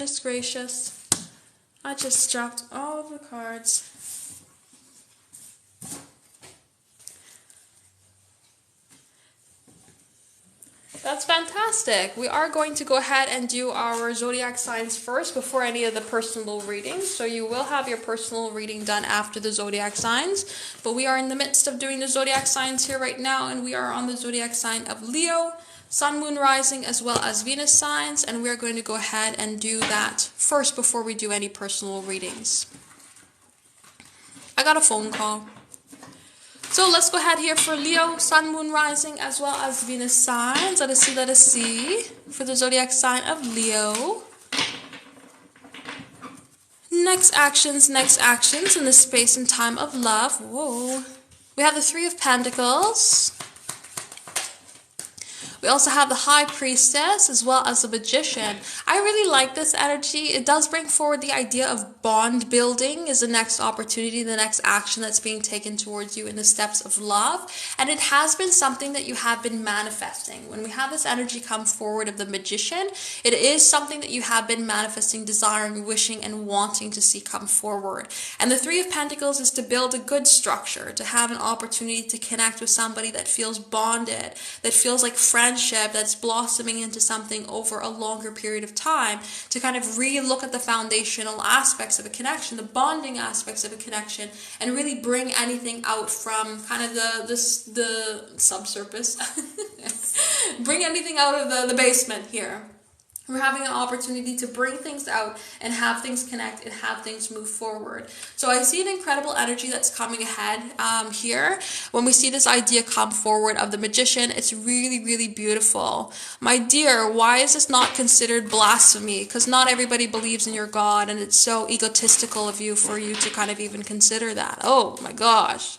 Goodness gracious. I just dropped all of the cards. That's fantastic. We are going to go ahead and do our zodiac signs first before any of the personal readings. So you will have your personal reading done after the zodiac signs. But we are in the midst of doing the zodiac signs here right now, and we are on the zodiac sign of Leo, Sun, Moon, Rising, as well as Venus signs. And we're going to go ahead and do that first before we do any personal readings. I got a phone call. So let's go ahead here for Leo, Sun, Moon, Rising, as well as Venus signs. Let us see. For the zodiac sign of Leo. Next actions in the space and time of love. Whoa. We have the Three of Pentacles. We also have the High Priestess as well as the Magician. I really like this energy. It does bring forward the idea of bond building is the next opportunity, the next action that's being taken towards you in the steps of love. And it has been something that you have been manifesting. When we have this energy come forward of the Magician, it is something that you have been manifesting, desiring, wishing, and wanting to see come forward. And the Three of Pentacles is to build a good structure, to have an opportunity to connect with somebody that feels bonded, that feels like friendship, that's blossoming into something over a longer period of time, to kind of re-look at the foundational aspects of a connection, the bonding aspects of a connection, and really bring anything out from kind of the subsurface. Bring anything out of the basement here. We're having an opportunity to bring things out and have things connect and have things move forward. So I see an incredible energy that's coming ahead here. When we see this idea come forward of the Magician, it's really, really beautiful. My dear, why is this not considered blasphemy? Because not everybody believes in your God, and it's so egotistical of you for you to kind of even consider that. Oh my gosh.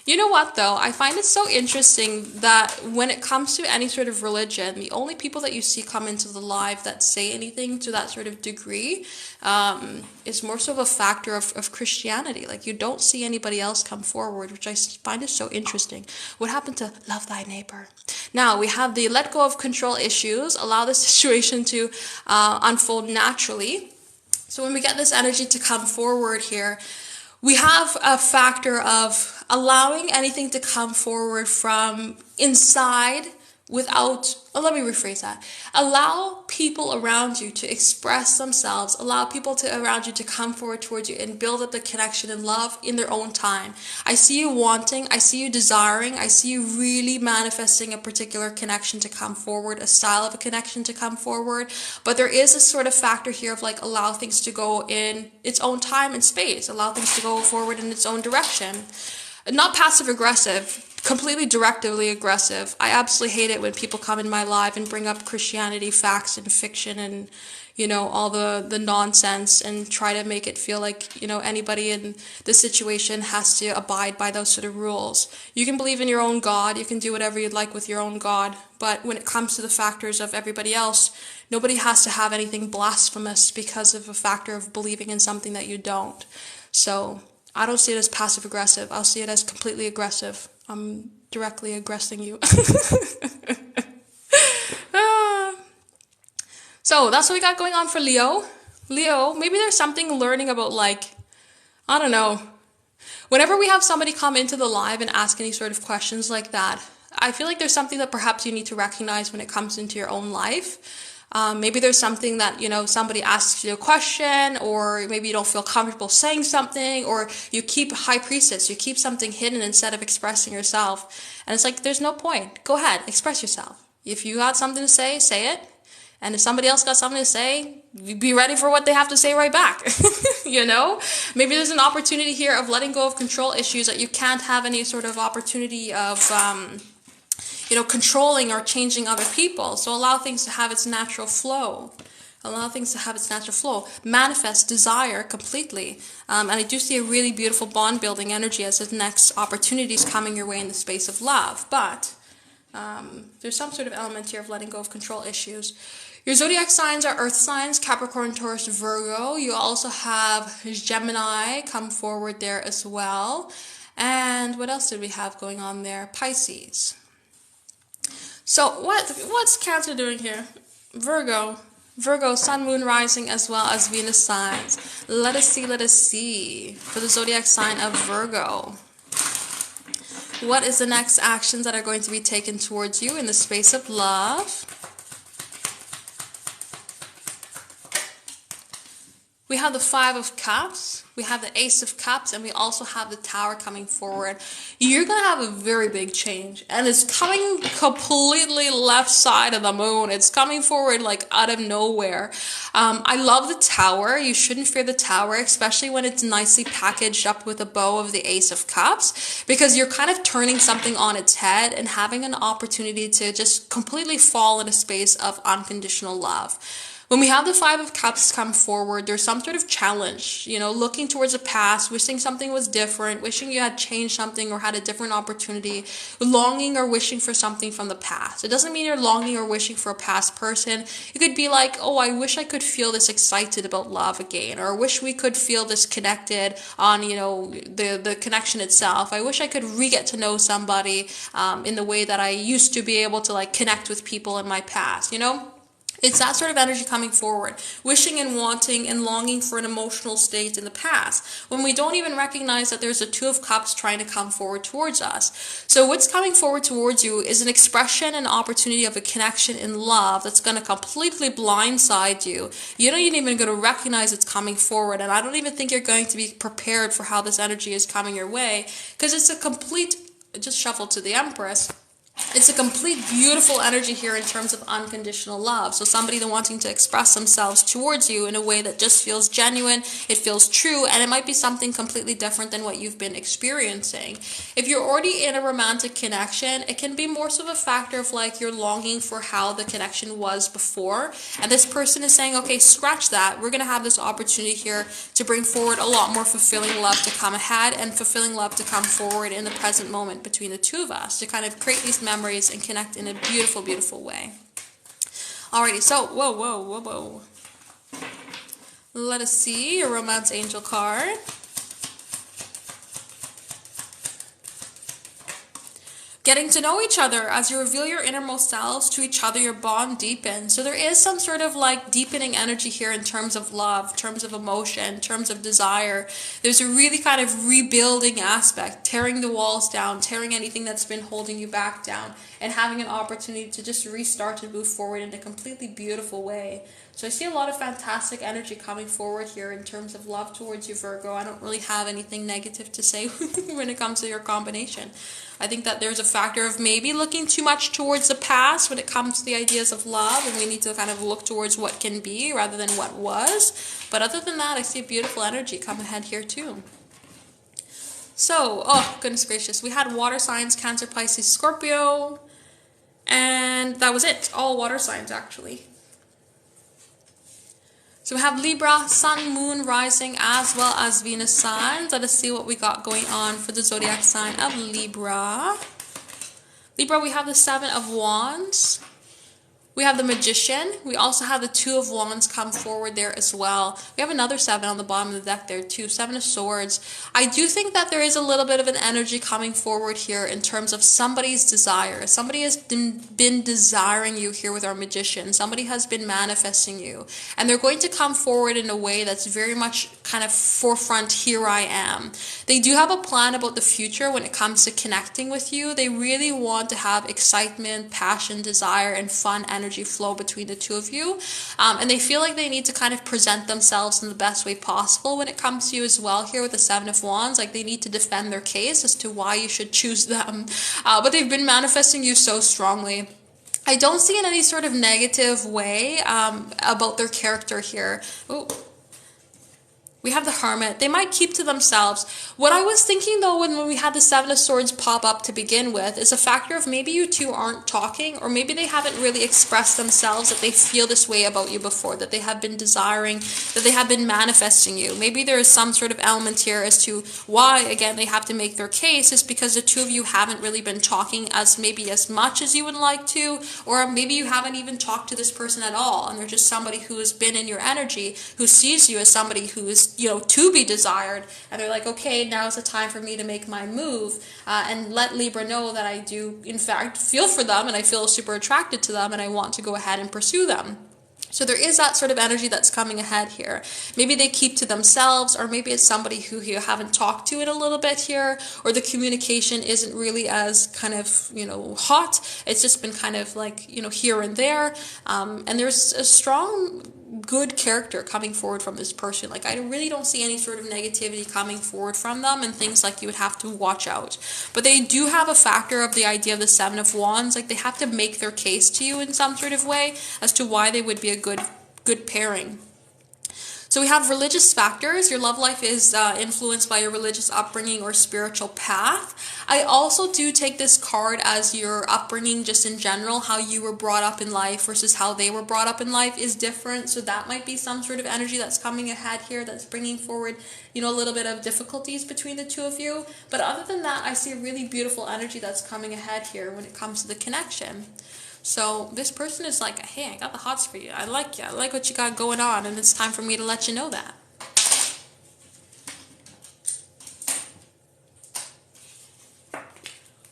You know what, though? I find it so interesting that when it comes to any sort of religion, the only people that you see come into the live that say anything to that sort of degree is more so of a factor of Christianity. Like, you don't see anybody else come forward, which I find is so interesting. What happened to love thy neighbor? Now, we have the let go of control issues, allow the situation to unfold naturally. So when we get this energy to come forward here, we have a factor of allowing anything to come forward from inside without, let me rephrase that. Allow people around you to express themselves. Allow people around you to come forward towards you and build up the connection and love in their own time. I see you wanting, I see you desiring, I see you really manifesting a particular connection to come forward, a style of a connection to come forward. But there is a sort of factor here of like, allow things to go in its own time and space. Allow things to go forward in its own direction. Not passive aggressive. Completely directively aggressive. I absolutely hate it when people come in my live and bring up Christianity, facts, and fiction, and, you know, all the nonsense, and try to make it feel like, you know, anybody in the situation has to abide by those sort of rules. You can believe in your own God, you can do whatever you'd like with your own God, but when it comes to the factors of everybody else, nobody has to have anything blasphemous because of a factor of believing in something that you don't. So I don't see it as passive aggressive. I'll see it as completely aggressive. I'm directly aggressing you. So that's what we got going on for Leo. Leo, maybe there's something learning about, like, I don't know. Whenever we have somebody come into the live and ask any sort of questions like that, I feel like there's something that perhaps you need to recognize when it comes into your own life. Maybe there's something that, you know, somebody asks you a question, or maybe you don't feel comfortable saying something, or you keep High Priestess, you keep something hidden instead of expressing yourself. And it's like, there's no point. Go ahead, express yourself. If you got something to say it. And if somebody else got something to say, be ready for what they have to say right back. You know, maybe there's an opportunity here of letting go of control issues, that you can't have any sort of opportunity of, you know, controlling or changing other people. So allow things to have its natural flow. Allow things to have its natural flow. Manifest desire completely. And I do see a really beautiful bond building energy as the next opportunities coming your way in the space of love. But there's some sort of element here of letting go of control issues. Your zodiac signs are Earth signs, Capricorn, Taurus, Virgo. You also have Gemini come forward there as well. And what else did we have going on there? Pisces. So what's Cancer doing here? Virgo, Sun, Moon, Rising, as well as Venus signs. Let us see. For the zodiac sign of Virgo, what is the next actions that are going to be taken towards you in the space of love? We have the Five of Cups, we have the Ace of Cups, and we also have the Tower coming forward. You're going to have a very big change, and it's coming completely left side of the moon. It's coming forward like out of nowhere. I love the Tower. You shouldn't fear the Tower, especially when it's nicely packaged up with a bow of the Ace of Cups, because you're kind of turning something on its head and having an opportunity to just completely fall in a space of unconditional love. When we have the Five of Cups come forward, there's some sort of challenge, looking towards the past, wishing something was different, wishing you had changed something or had a different opportunity, longing or wishing for something from the past. It doesn't mean you're longing or wishing for a past person. It could be like, oh, I wish I could feel this excited about love again, or I wish we could feel this connected on, the connection itself. I wish I could get to know somebody in the way that I used to be able to like connect with people in my past, It's that sort of energy coming forward, wishing and wanting and longing for an emotional state in the past, when we don't even recognize that there's a Two of Cups trying to come forward towards us. So what's coming forward towards you is an expression and opportunity of a connection in love that's going to completely blindside you. You're not even going to recognize it's coming forward, and I don't even think you're going to be prepared for how this energy is coming your way, because it's a complete, just shuffle to the Empress. It's a complete beautiful energy here in terms of unconditional love. So somebody wanting to express themselves towards you in a way that just feels genuine, it feels true, and it might be something completely different than what you've been experiencing. If you're already in a romantic connection, it can be more so of a factor of like you're longing for how the connection was before, and this person is saying, okay, scratch that. We're going to have this opportunity here to bring forward a lot more fulfilling love to come ahead and fulfilling love to come forward in the present moment between the two of us to kind of create these memories and connect in a beautiful, beautiful way. Alrighty, so, whoa. Let us see your romance angel card. Getting to know each other. As you reveal your innermost selves to each other, your bond deepens. So there is some sort of like deepening energy here in terms of love, in terms of emotion, in terms of desire. There's a really kind of rebuilding aspect, tearing the walls down, tearing anything that's been holding you back down, and having an opportunity to just restart and move forward in a completely beautiful way. So I see a lot of fantastic energy coming forward here in terms of love towards you, Virgo. I don't really have anything negative to say when it comes to your combination. I think that there's a factor of maybe looking too much towards the past when it comes to the ideas of love, and we need to kind of look towards what can be rather than what was. But other than that, I see a beautiful energy come ahead here too. So, oh goodness gracious, we had water signs, Cancer, Pisces, Scorpio, and that was it. All water signs actually. So we have Libra, Sun, Moon, Rising, as well as Venus signs. Let us see what we got going on for the zodiac sign of Libra. Libra, we have the Seven of Wands. We have the Magician. We also have the Two of Wands come forward there as well. We have another 7 on the bottom of the deck there too. 7 of Swords. I do think that there is a little bit of an energy coming forward here in terms of somebody's desire. Somebody has been desiring you here with our Magician. Somebody has been manifesting you. And they're going to come forward in a way that's very much kind of forefront, here I am. They do have a plan about the future when it comes to connecting with you. They really want to have excitement, passion, desire, and fun energy flow between the two of you, and they feel like they need to kind of present themselves in the best way possible when it comes to you as well here with the Seven of Wands. Like they need to defend their case as to why you should choose them, but they've been manifesting you so strongly. I don't see in any sort of negative way about their character here. Ooh. We have the Hermit. They might keep to themselves. What I was thinking though when we had the Seven of Swords pop up to begin with is a factor of maybe you two aren't talking, or maybe they haven't really expressed themselves that they feel this way about you before, that they have been desiring, that they have been manifesting you. Maybe there is some sort of element here as to why, again, they have to make their case is because the two of you haven't really been talking as much as you would like to, or maybe you haven't even talked to this person at all, and they're just somebody who has been in your energy, who sees you as somebody who is to be desired, and they're like, okay, now's the time for me to make my move, and let Libra know that I do in fact feel for them, and I feel super attracted to them, and I want to go ahead and pursue them. So there is that sort of energy that's coming ahead here. Maybe they keep to themselves, or maybe it's somebody who you haven't talked to in a little bit here, or the communication isn't really as kind of, hot. It's just been kind of like, here and there. And there's a strong, good character coming forward from this person. Like, I really don't see any sort of negativity coming forward from them, and things like you would have to watch out. But they do have a factor of the idea of the Seven of Wands. Like, they have to make their case to you in some sort of way as to why they would be a good pairing. So we have religious factors. Your love life is influenced by your religious upbringing or spiritual path. I also do take this card as your upbringing just in general. How you were brought up in life versus how they were brought up in life is different. So that might be some sort of energy that's coming ahead here that's bringing forward, a little bit of difficulties between the two of you. But other than that, I see a really beautiful energy that's coming ahead here when it comes to the connection. So this person is like, hey, I got the hots for you. I like you. I like what you got going on, and it's time for me to let you know that.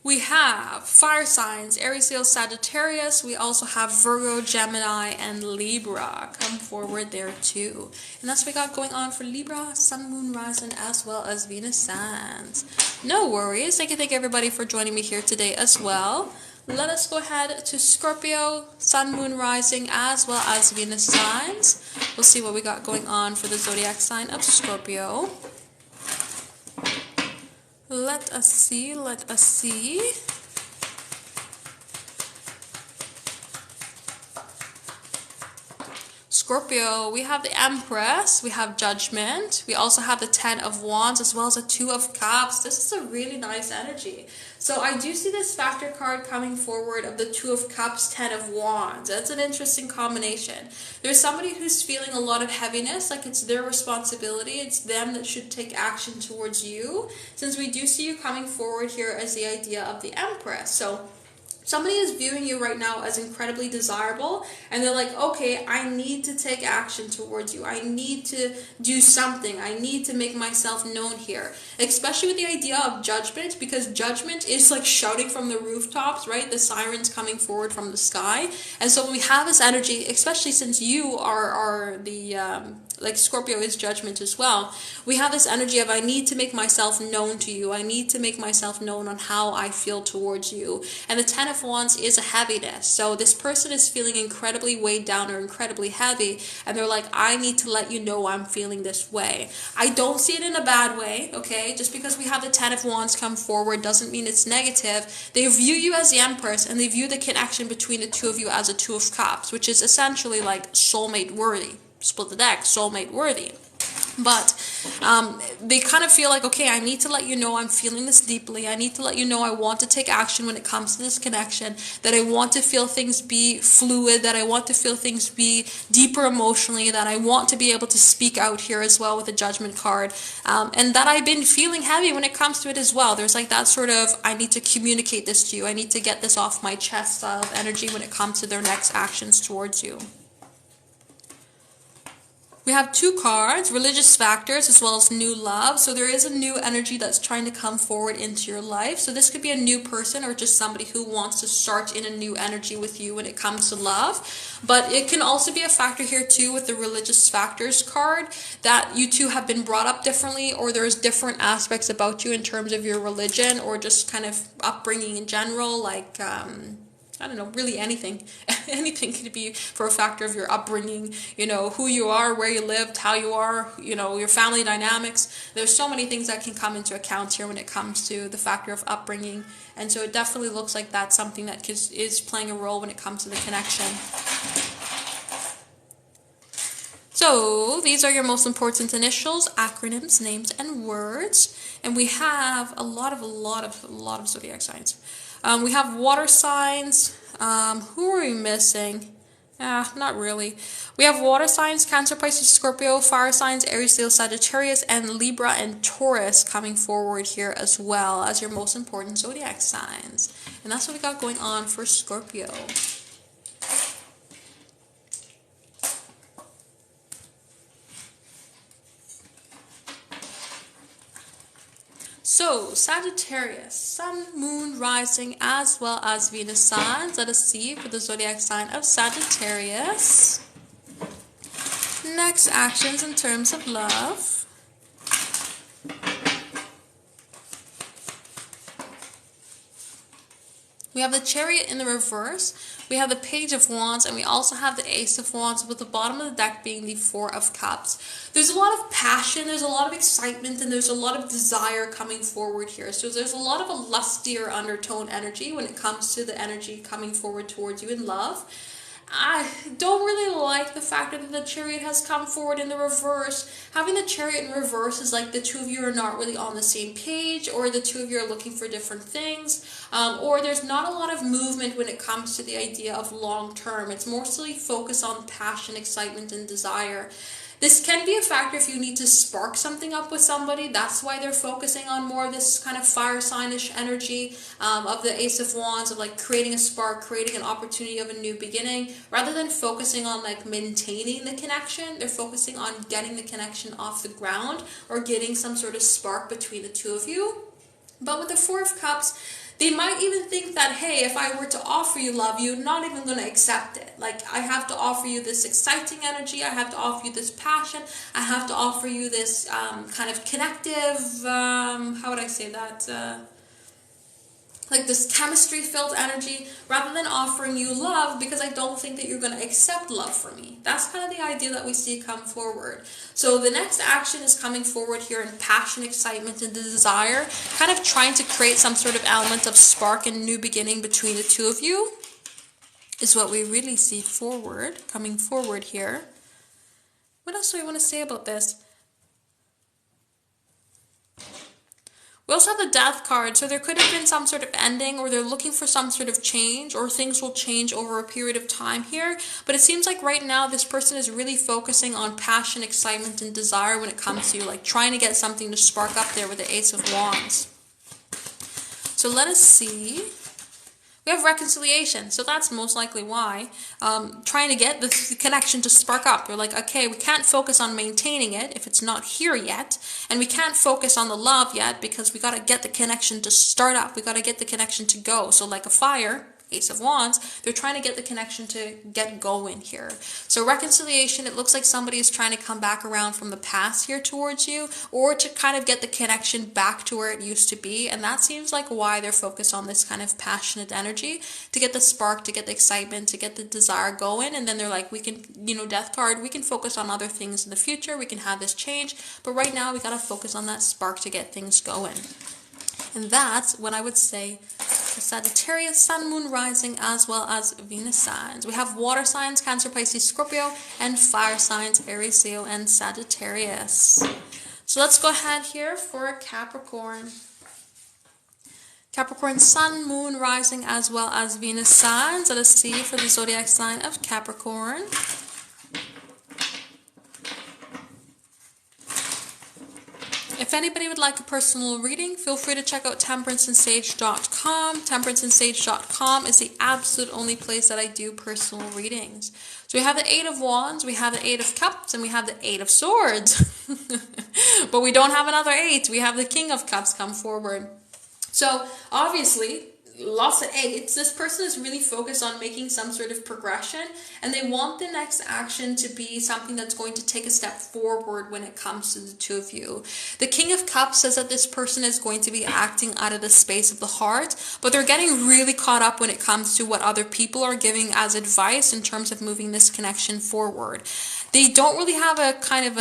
We have fire signs, Aries, Leo, Sagittarius. We also have Virgo, Gemini, and Libra. Come forward there too. And that's what we got going on for Libra, Sun, Moon, Rising, as well as Venus Signs. No worries. I can thank everybody for joining me here today as well. Let us go ahead to Scorpio, Sun, Moon, Rising, as well as Venus Signs. We'll see what we got going on for the zodiac sign of Scorpio. Let us see. Scorpio, we have the Empress, we have Judgment, we also have the Ten of Wands, as well as the Two of Cups. This is a really nice energy. So I do see this factor card coming forward of the Two of Cups, Ten of Wands. That's an interesting combination. There's somebody who's feeling a lot of heaviness, like it's their responsibility. It's them that should take action towards you, since we do see you coming forward here as the idea of the Empress. So somebody is viewing you right now as incredibly desirable, and they're like, okay, I need to take action towards you. I need to do something. I need to make myself known here. Especially with the idea of Judgment, because Judgment is like shouting from the rooftops, right? The sirens coming forward from the sky. And so when we have this energy, especially since you are the like Scorpio is Judgment as well, we have this energy of I need to make myself known to you. I need to make myself known on how I feel towards you. And the Ten of Wands is a heaviness. So this person is feeling incredibly weighed down or incredibly heavy, and they're like, I need to let you know I'm feeling this way. I don't see it in a bad way, okay? Just because we have the Ten of Wands come forward doesn't mean it's negative. They view you as the Empress, and they view the connection between the two of you as a Two of Cups, which is essentially like soulmate worthy. Split the deck, soulmate worthy. But they kind of feel like, okay, I need to let you know I'm feeling this deeply. I need to let you know I want to take action when it comes to this connection, that I want to feel things be fluid, that I want to feel things be deeper emotionally, that I want to be able to speak out here as well with the Judgment card, and that I've been feeling heavy when it comes to it as well. There's like that sort of, I need to communicate this to you. I need to get this off my chest style of energy when it comes to their next actions towards you. We have two cards, religious factors as well as new love. So there is a new energy that's trying to come forward into your life. So this could be a new person or just somebody who wants to start in a new energy with you when it comes to love. But it can also be a factor here too with the religious factors card, that you two have been brought up differently, or there's different aspects about you in terms of your religion or just kind of upbringing in general, like I don't know, really anything. Anything could be for a factor of your upbringing, who you are, where you lived, how you are, your family dynamics. There's so many things that can come into account here when it comes to the factor of upbringing. And so it definitely looks like that's something that is playing a role when it comes to the connection. So these are your most important initials, acronyms, names, and words. And we have a lot of zodiac signs. We have water signs. Who are we missing? Not really. We have water signs, Cancer, Pisces, Scorpio, fire signs, Aries, Leo, Sagittarius, and Libra and Taurus coming forward here as well as your most important zodiac signs. And that's what we got going on for Scorpio. So, Sagittarius, Sun, Moon, Rising, as well as Venus signs. Let us see for the zodiac sign of Sagittarius. Next actions in terms of love. We have the Chariot in the reverse, we have the Page of Wands, and we also have the Ace of Wands, with the bottom of the deck being the Four of Cups. There's a lot of passion, there's a lot of excitement, and there's a lot of desire coming forward here. So there's a lot of a lustier undertone energy when it comes to the energy coming forward towards you in love. I don't really like the fact that the Chariot has come forward in the reverse. Having the Chariot in reverse is like the two of you are not really on the same page, or the two of you are looking for different things, or there's not a lot of movement when it comes to the idea of long term. It's mostly focused on passion, excitement, and desire. This can be a factor if you need to spark something up with somebody. That's why they're focusing on more of this kind of fire signish energy of the Ace of Wands, of like creating a spark, creating an opportunity of a new beginning. Rather than focusing on like maintaining the connection, they're focusing on getting the connection off the ground or getting some sort of spark between the two of you. But with the Four of Cups, they might even think that, hey, if I were to offer you love, you're not even going to accept it. Like, I have to offer you this exciting energy. I have to offer you this passion. I have to offer you this kind of connective, how would I say that? Like this chemistry-filled energy, rather than offering you love, because I don't think that you're going to accept love from me. That's kind of the idea that we see come forward. So the next action is coming forward here in passion, excitement, and desire, kind of trying to create some sort of element of spark and new beginning between the two of you, is what we really see coming forward here. What else do I want to say about this? We also have the Death card, so there could have been some sort of ending, or they're looking for some sort of change, or things will change over a period of time here. But it seems like right now this person is really focusing on passion, excitement, and desire when it comes to like trying to get something to spark up there with the Ace of Wands. So let us see. We have reconciliation, so that's most likely why. Trying to get the connection to spark up. You're like, okay, we can't focus on maintaining it if it's not here yet, and we can't focus on the love yet because we got to get the connection to start up. We got to get the connection to go. So like a fire, Ace of Wands, they're trying to get the connection to get going here. So reconciliation, it looks like somebody is trying to come back around from the past here towards you, or to kind of get the connection back to where it used to be. And that seems like why they're focused on this kind of passionate energy, to get the spark, to get the excitement, to get the desire going. And then they're like, we can, Death card, we can focus on other things in the future. We can have this change. But right now we got to focus on that spark to get things going. And that's what I would say for Sagittarius, Sun, Moon, Rising, as well as Venus signs. We have water signs, Cancer, Pisces, Scorpio, and fire signs, Aries, Leo, and Sagittarius. So let's go ahead here for Capricorn. Capricorn, Sun, Moon, Rising, as well as Venus signs. Let us see for the zodiac sign of Capricorn. If anybody would like a personal reading, feel free to check out temperanceandsage.com. Temperanceandsage.com is the absolute only place that I do personal readings. So we have the Eight of Wands, we have the Eight of Cups, and we have the Eight of Swords. But we don't have another eight. We have the King of Cups come forward. So obviously, lots of eights. This person is really focused on making some sort of progression, and they want the next action to be something that's going to take a step forward when it comes to the two of you. The King of Cups says that this person is going to be acting out of the space of the heart, but they're getting really caught up when it comes to what other people are giving as advice in terms of moving this connection forward. They don't really have a kind of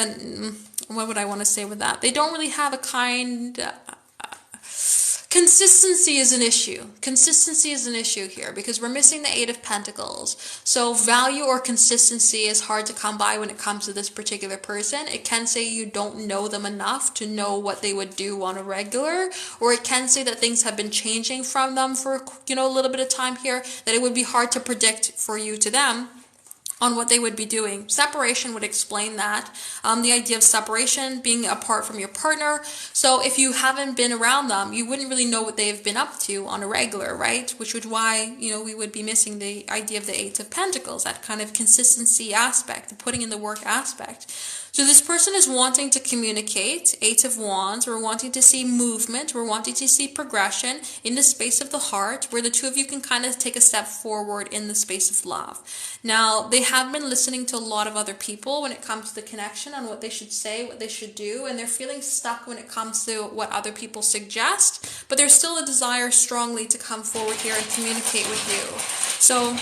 what would I want to say with that? They don't really have a kind... Consistency is an issue. Consistency is an issue here because we're missing the Eight of Pentacles. So value or consistency is hard to come by when it comes to this particular person. It can say you don't know them enough to know what they would do on a regular, or it can say that things have been changing from them for a little bit of time here, that it would be hard to predict for you to them. on what they would be doing. Separation would explain that. The idea of separation, being apart from your partner. So if you haven't been around them, you wouldn't really know what they've been up to on a regular, right? Which would why, we would be missing the idea of the Eight of Pentacles, that kind of consistency aspect, the putting in the work aspect. So this person is wanting to communicate, Eight of Wands. We're wanting to see movement. We're wanting to see progression in the space of the heart, where the two of you can kind of take a step forward in the space of love. Now, they have been listening to a lot of other people when it comes to the connection on what they should say, what they should do, and they're feeling stuck when it comes to what other people suggest, but there's still a desire strongly to come forward here and communicate with you. So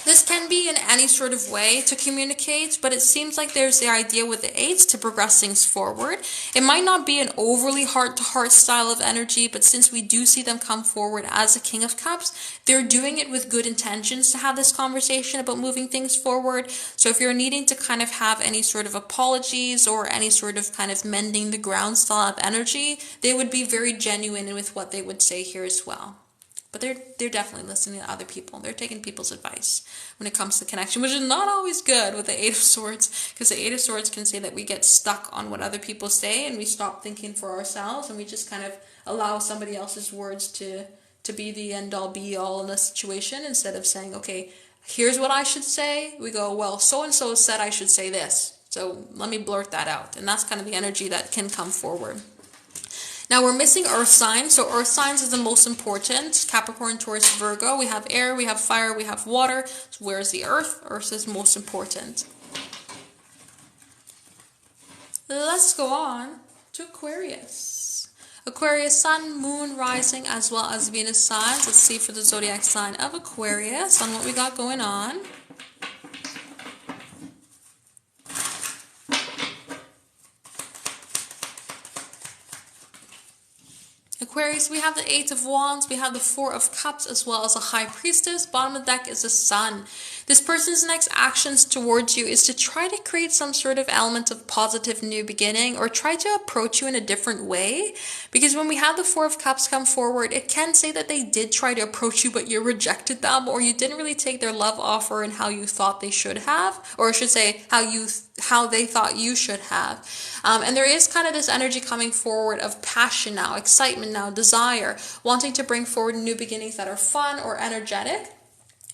this can be in any sort of way to communicate, but it seems like there's the idea with the eights to progress things forward. It might not be an overly heart-to-heart style of energy, but since we do see them come forward as a King of Cups, they're doing it with good intentions to have this conversation about moving things forward. So if you're needing to kind of have any sort of apologies or any sort of kind of mending the ground style of energy, they would be very genuine with what they would say here as well. But they're definitely listening to other people. They're taking people's advice when it comes to connection, which is not always good with the Eight of Swords, because the Eight of Swords can say that we get stuck on what other people say and we stop thinking for ourselves, and we just kind of allow somebody else's words to be the end-all be-all in a situation, instead of saying, okay, here's what I should say. We go, well, so-and-so said I should say this, so let me blurt that out. And that's kind of the energy that can come forward. Now we're missing earth signs. So earth signs is the most important. Capricorn, Taurus, Virgo. We have air, we have fire, we have water. So where's the earth? Earth is most important. Let's go on to Aquarius. Aquarius, sun, moon, rising, as well as Venus signs. Let's see for the zodiac sign of Aquarius on what we got going on. Aquarius, we have the Eight of Wands, we have the Four of Cups, as well as a High Priestess. Bottom of the deck is the Sun. This person's next actions towards you is to try to create some sort of element of positive new beginning, or try to approach you in a different way. Because when we have the Four of Cups come forward, it can say that they did try to approach you, but you rejected them, or you didn't really take their love offer in how you thought they should have, or I should say how they thought you should have. And there is kind of this energy coming forward of passion now, excitement now, desire, wanting to bring forward new beginnings that are fun or energetic,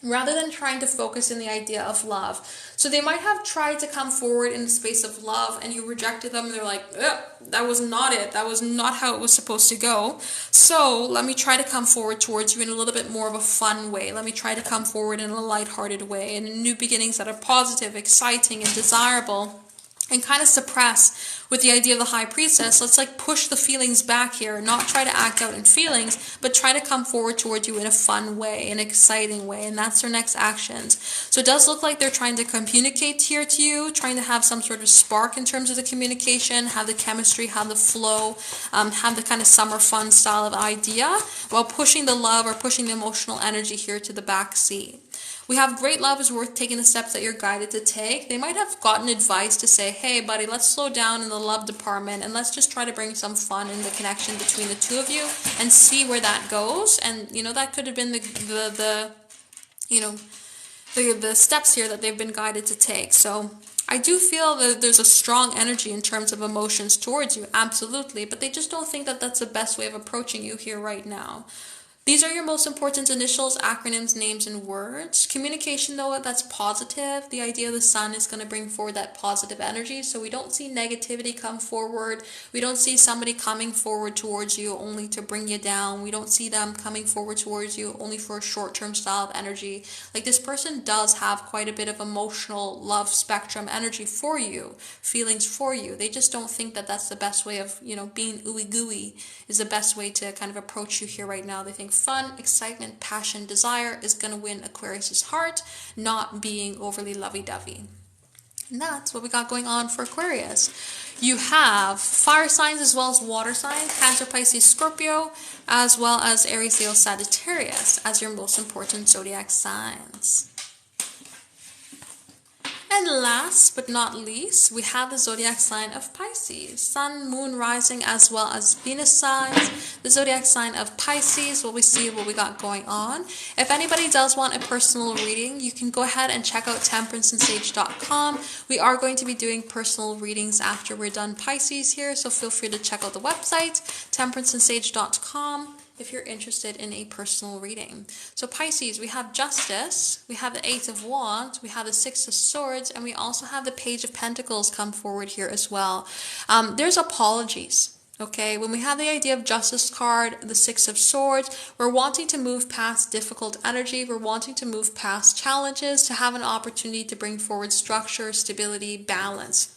rather than trying to focus in the idea of love. So they might have tried to come forward in the space of love and you rejected them, and they're like, that was not it. That was not how it was supposed to go. So let me try to come forward towards you in a little bit more of a fun way. Let me try to come forward in a lighthearted way, and new beginnings that are positive, exciting, and desirable. And kind of suppress with the idea of the High Priestess. Let's like push the feelings back here, not try to act out in feelings, but try to come forward towards you in a fun way, an exciting way. And that's their next actions. So it does look like they're trying to communicate here to you, trying to have some sort of spark in terms of the communication, have the chemistry, have the flow, have the kind of summer fun style of idea, while pushing the love or pushing the emotional energy here to the back seat. We have great love is worth taking the steps that you're guided to take. They might have gotten advice to say, hey buddy, let's slow down in the love department and let's just try to bring some fun in the connection between the two of you and see where that goes. And that could have been the steps here that they've been guided to take. So I do feel that there's a strong energy in terms of emotions towards you, absolutely, but they just don't think that that's the best way of approaching you here right now. These are your most important initials, acronyms, names, and words. Communication, though, that's positive. The idea of the sun is going to bring forward that positive energy. So we don't see negativity come forward. We don't see somebody coming forward towards you only to bring you down. We don't see them coming forward towards you only for a short-term style of energy. Like, this person does have quite a bit of emotional love spectrum energy for you, feelings for you. They just don't think that that's the best way of, being ooey-gooey is the best way to kind of approach you here right now. They think fun, excitement, passion, desire is going to win Aquarius's heart, not being overly lovey-dovey. And that's what we got going on for Aquarius. You have fire signs as well as water signs, Cancer, Pisces, Scorpio, as well as Aries, Leo, Sagittarius as your most important zodiac signs. And last but not least, we have the zodiac sign of Pisces. Sun, Moon, Rising, as well as Venus signs. The zodiac sign of Pisces, what we see, what we got going on. If anybody does want a personal reading, you can go ahead and check out temperanceandsage.com. We are going to be doing personal readings after we're done Pisces here, so feel free to check out the website, temperanceandsage.com. if you're interested in a personal reading. So Pisces, we have Justice, we have the Eight of Wands, we have the Six of Swords, and we also have the Page of Pentacles come forward here as well. There's apologies. Okay, when we have the idea of Justice card, the Six of Swords, we're wanting to move past difficult energy. We're wanting to move past challenges to have an opportunity to bring forward structure, stability, balance.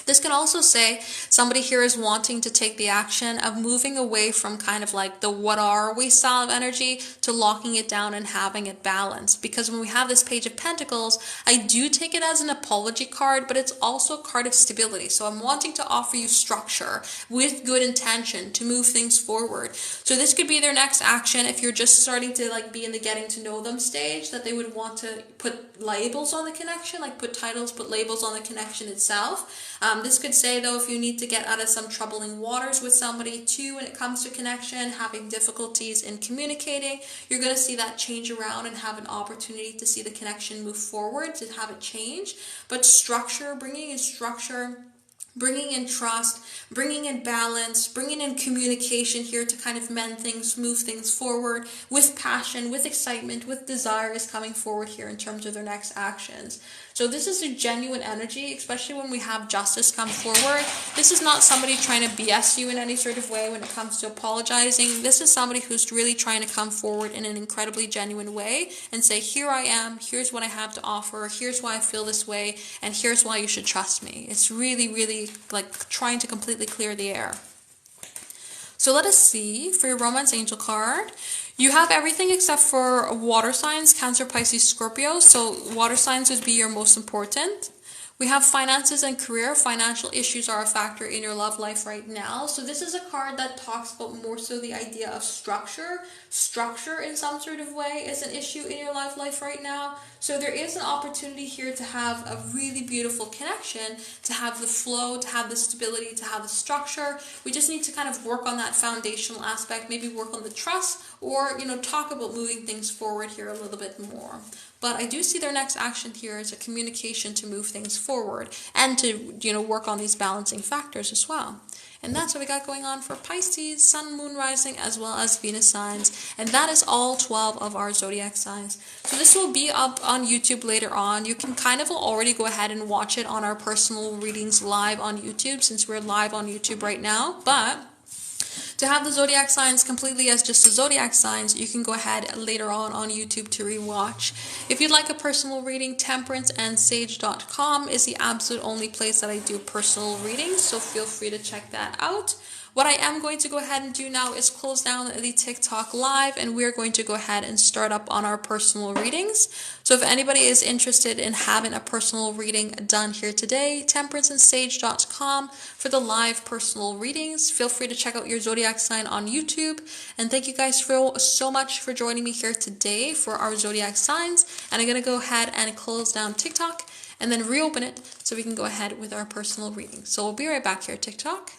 This can also say somebody here is wanting to take the action of moving away from kind of like the what are we style of energy to locking it down and having it balanced. Because when we have this Page of Pentacles, I do take it as an apology card, but it's also a card of stability. So I'm wanting to offer you structure with good intention to move things forward. So this could be their next action if you're just starting to like be in the getting to know them stage, that they would want to put labels on the connection, like put titles, put labels on the connection itself. This could say, though, if you need to get out of some troubling waters with somebody too when it comes to connection, having difficulties in communicating, you're going to see that change around and have an opportunity to see the connection move forward, to have it change. But structure, bringing in structure, bringing in trust, bringing in balance, bringing in communication here to kind of mend things, move things forward with passion, with excitement, with desire is coming forward here in terms of their next actions. So this is a genuine energy, especially when we have Justice come forward. This is not somebody trying to BS you in any sort of way when it comes to apologizing. This is somebody who's really trying to come forward in an incredibly genuine way and say, here I am, here's what I have to offer, here's why I feel this way, and here's why you should trust me. It's really, really like trying to completely clear the air. So let us see for your Romance Angel card. You have everything except for water signs, Cancer, Pisces, Scorpio. So water signs would be your most important. We have finances and career. Financial issues are a factor in your love life right now. So this is a card that talks about more so the idea of structure. Structure in some sort of way is an issue in your love life right now. So there is an opportunity here to have a really beautiful connection, to have the flow, to have the stability, to have the structure. We just need to kind of work on that foundational aspect, maybe work on the trust, or, talk about moving things forward here a little bit more. But I do see their next action here as a communication to move things forward and to, work on these balancing factors as well. And that's what we got going on for Pisces, Sun, Moon, Rising, as well as Venus signs. And that is all 12 of our zodiac signs. So this will be up on YouTube later on. You can kind of already go ahead and watch it on our personal readings live on YouTube, since we're live on YouTube right now. But to have the zodiac signs completely as just the zodiac signs, you can go ahead later on YouTube to rewatch. If you'd like a personal reading, temperanceandsage.com is the absolute only place that I do personal readings, so feel free to check that out. What I am going to go ahead and do now is close down the TikTok live, and we're going to go ahead and start up on our personal readings. So if anybody is interested in having a personal reading done here today, temperanceandsage.com for the live personal readings. Feel free to check out your zodiac sign on YouTube. And thank you guys so much for joining me here today for our zodiac signs. And I'm going to go ahead and close down TikTok and then reopen it so we can go ahead with our personal reading. So we'll be right back here, TikTok.